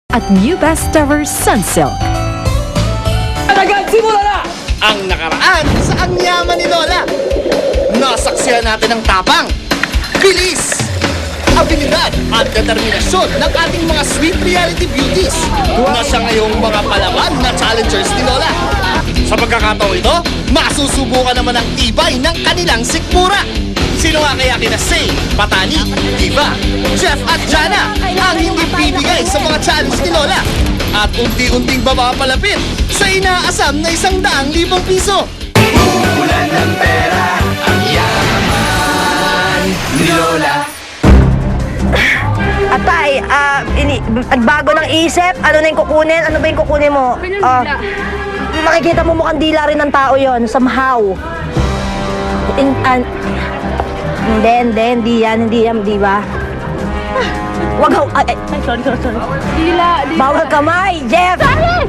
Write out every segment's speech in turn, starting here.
at New Best Tower Sunsilk. Simula na! Ang nakaraan sa ang yaman ni Lola. Nasaksihan natin ang tapang, bilis, abilidad at determinasyon ng ating mga sweet reality beauties na siya ngayong mga palaban na challengers ni Lola. Sa pagkakataon ito, masusubukan naman ang tibay ng kanilang sikmura. Sino nga kaya kina Say, Patani, Diva, Jeff at Jana ang hindi bibigay sa mga challenge ni Lola? At unti-unting babapalapit sa inaasam na 100,000 piso. Ulan ng pera, ang yaman ni Lola. Atay, bago ng isip, ano na yung kukunin? Ano ba yung kukunin mo? Makikita mo mukhang dila rin ng tao yon somehow. Hindi yan, di ba? Wag ho, ay, sorry. Dila. Bawal kamay, Jeff!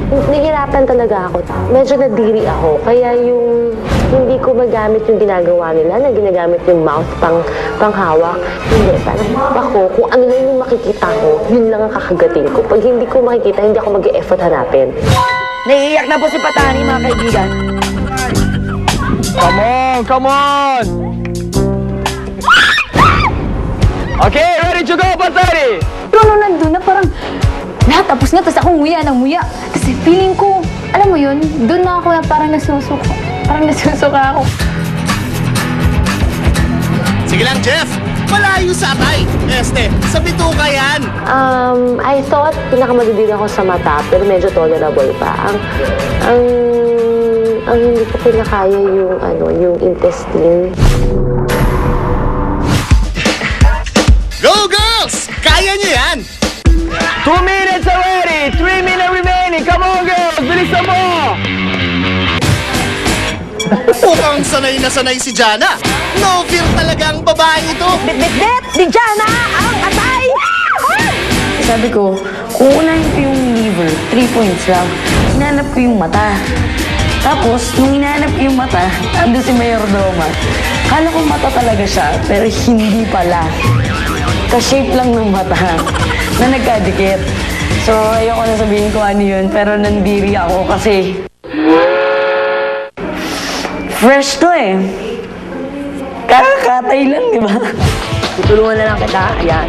Nahihirapan talaga ako. Medyo nadiri ako. Kaya yung hindi ko magamit yung ginagawa nila, na ginagamit yung mouth panghawak. Hindi, parang ako, kung ano lang yung makikita ko, yun lang ang kakagating ko. Pag hindi ko makikita, hindi ako mag-e-effort hanapin. Naiiyak na po si Patani, mga kaibigan. Come on! Okay, ready to go, Patani! Pero nung nandun na parang lahat tapos na, tapos ako nguya ng nguya. Kasi feeling ko, alam mo yun, doon na ako na parang nasusuka. Parang nasusuka ako. Sige lang, Jeff! Malayo sa atay! Sa bituka yan! I thought pinakamadidin ako sa mata, pero medyo tolerable pa. Ang hindi ko pinakaya yung intestine. Go, girls! Kaya niyo yan! 2 minutes already! 3 minutes remaining! Come on, girls! Bilisan mo! Mukhang sanay na sanay si Jana. No fear talaga ang babae ito. Bit! Di Jana! Ang atay! Sabi ko, kung unahin ko yung liver, 3 points lang. Hinanap ko yung mata. Tapos, nung hinanap ko yung mata, ando si Mayordoma. Kala ko mata talaga siya, pero hindi pala. Ka-shape lang ng mata na nagkadikit. So, ayoko na sabihin ko ano yun, pero nandiri ako kasi fresh to eh. Kakatay lang, di ba? Tutulungan na lang kita. Ayan.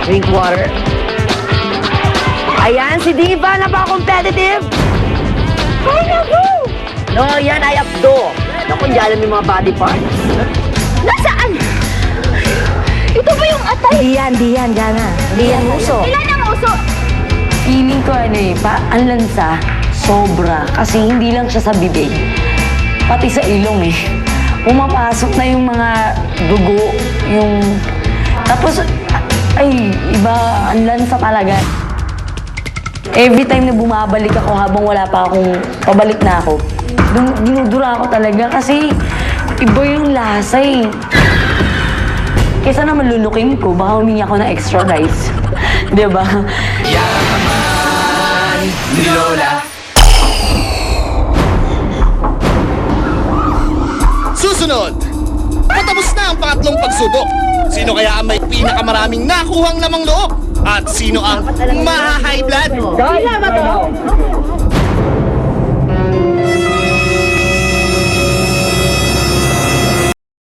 Drink water. Ayan, si Diva, napaka-competitive. Ay, naku! No, yan ay abdo. Naku, yan yung mga body parts. Nasaan? Ito ba yung atay? Di yan, Jana. Di yan uso. Ilan ang uso? Feeling ko ano eh, ang lansa, sobra. Kasi hindi lang siya sa bibig. Pati sa ilong eh. Pumapasok na yung mga dugo, yung... Tapos, ay, iba, ang lansa talaga. Every time na bumabalik ako habang wala pa akong pabalik na ako, dinudura ako talaga kasi iba yung lasa eh. Kesa naman lulukin ko, baka humingi ako ng extra rice. Diba? Yaman ni Lola. Susunod! Patapos na ang pangatlong pagsubok. Sino kaya ang may pinakamaraming nakuhang lamang loob? At sino ang maha-high blood? Sila ba to?